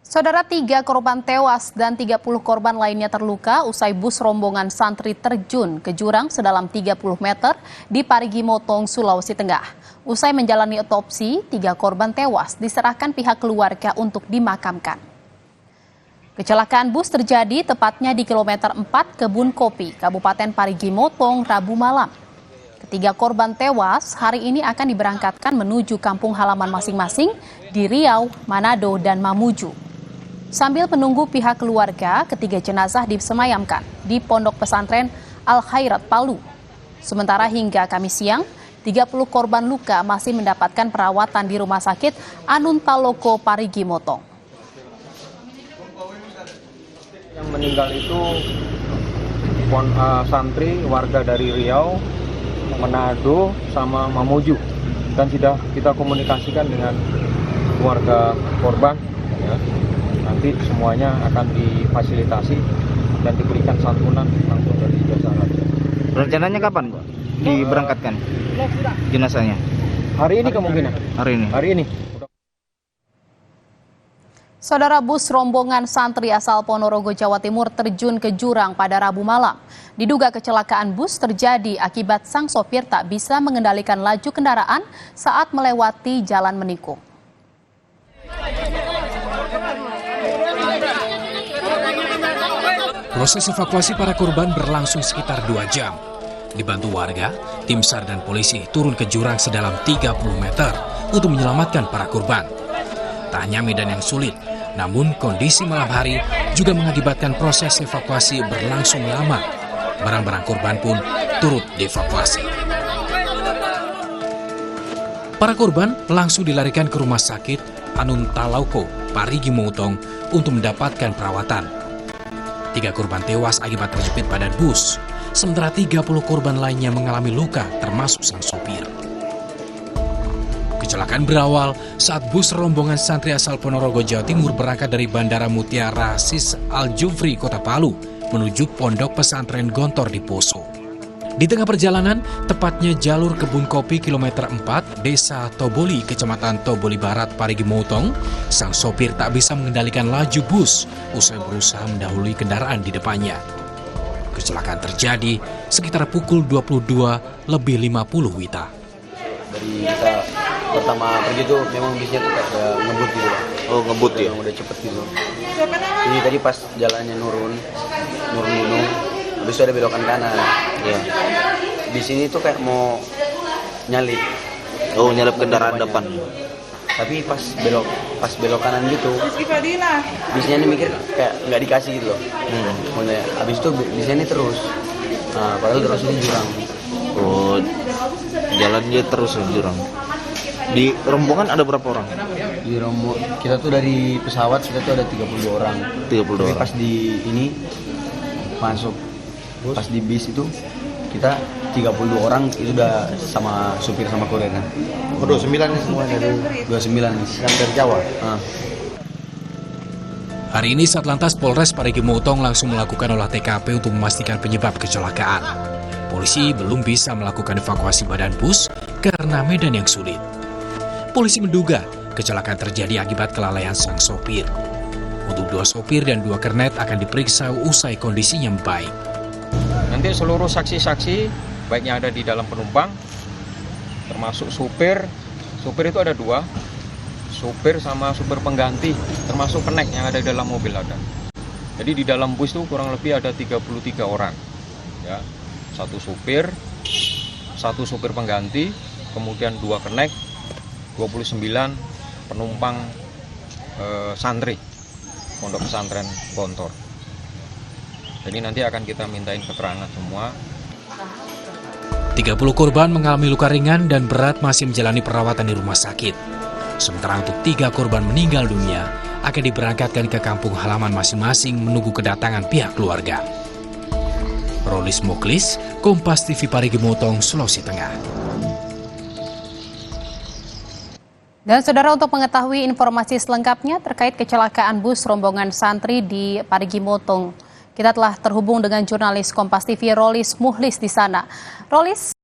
Saudara, 3 korban tewas dan 30 korban lainnya terluka usai bus rombongan santri terjun ke jurang sedalam 30 meter di Parigi Motong, Sulawesi Tengah. Usai menjalani otopsi, 3 korban tewas diserahkan pihak keluarga untuk dimakamkan. Kecelakaan bus terjadi tepatnya di kilometer 4 Kebun Kopi, Kabupaten Parigi Motong, Rabu malam. Ketiga korban tewas hari ini akan diberangkatkan menuju kampung halaman masing-masing di Riau, Manado, dan Mamuju. Sambil menunggu pihak keluarga, ketiga jenazah disemayamkan di Pondok Pesantren Al-Khairat Palu. Sementara hingga Kamis siang, 30 korban luka masih mendapatkan perawatan di Rumah Sakit Anuntaloko Parigi Motong. Yang meninggal itu santri warga dari Riau, Manado, sama Mamuju. Dan sudah kita komunikasikan dengan keluarga korban. Ya. Nanti semuanya akan difasilitasi dan diberikan santunan langsung dari jasa raja. Rencananya kapan kok diberangkatkan jenazahnya? Hari ini kemungkinan. Hari ini. Saudara, bus rombongan santri asal Ponorogo, Jawa Timur terjun ke jurang pada Rabu malam. Diduga kecelakaan bus terjadi akibat sang sopir tak bisa mengendalikan laju kendaraan saat melewati jalan menikung. Proses evakuasi para korban berlangsung sekitar 2 jam. Dibantu warga, tim SAR dan polisi turun ke jurang sedalam 30 meter untuk menyelamatkan para korban. Tak hanya medan yang sulit, namun kondisi malam hari juga mengakibatkan proses evakuasi berlangsung lama. Barang-barang korban pun turut dievakuasi. Para korban langsung dilarikan ke Rumah Sakit Anuntaloko Parigi Motong untuk mendapatkan perawatan. 3 korban tewas akibat terjepit badan bus, sementara 30 korban lainnya mengalami luka termasuk sang sopir. Kecelakaan berawal saat bus rombongan santri asal Ponorogo, Jawa Timur berangkat dari Bandara Mutiara Sis Al-Jufri, Kota Palu, menuju Pondok Pesantren Gontor di Poso. Di tengah perjalanan, tepatnya jalur Kebun Kopi kilometer 4, Desa Toboli, Kecamatan Toboli Barat, Parigi Motong, sang sopir tak bisa mengendalikan laju bus usai berusaha mendahului kendaraan di depannya. Kecelakaan terjadi sekitar pukul 22.50 WITA. Dari kita pertama pergi tuh memang bisnya tuh kayak ngebut gitu. Oh, ngebut ya? Udah cepet gitu. Ini tadi pas jalannya nurun gunung, habis itu ada belokan kanan. Ya. Di sini tuh kayak mau nyalip. Oh, nyalip kendaraan depan. Tapi pas belok kanan gitu, bisnya ini mikir kayak nggak dikasih gitu loh. Habis itu bisnya ini terus. Nah, padahal terus ini jurang. Oh, jalan dia terus jurang. Di rombongan ada berapa orang? Di kita tuh dari pesawat kita tuh ada 32 orang. 32 Tapi orang. pas di ini masuk pas di bis itu kita 32 orang itu udah sama supir sama kurir kan. Oh, 29 Semua dari 29 yang dari Jawa. Hari ini Satlantas Polres Parigi Motong langsung melakukan olah TKP untuk memastikan penyebab kecelakaan. Polisi belum bisa melakukan evakuasi badan bus karena medan yang sulit. Polisi menduga kecelakaan terjadi akibat kelalaian sang sopir. Untuk 2 sopir dan 2 kernet akan diperiksa usai kondisinya membaik. Nanti seluruh saksi-saksi, baik yang ada di dalam penumpang, termasuk supir itu ada 2, supir sama supir pengganti, termasuk kenek yang ada di dalam mobil ada. Jadi di dalam bus itu kurang lebih ada 33 orang. Ya, 1 supir, 1 supir pengganti, kemudian 2 kenek, 29 penumpang santri Pondok Pesantren Gontor. Jadi nanti akan kita mintain keterangan semua. 30 korban mengalami luka ringan dan berat masih menjalani perawatan di rumah sakit. Sementara untuk 3 korban meninggal dunia akan diberangkatkan ke kampung halaman masing-masing menunggu kedatangan pihak keluarga. Rolis Muklis, Kompas TV Parigi Motong, Sulawesi Tengah. Dan saudara, untuk mengetahui informasi selengkapnya terkait kecelakaan bus rombongan santri di Parigi Motong, kita telah terhubung dengan jurnalis Kompas TV Rolis Mukhlis di sana. Rolis,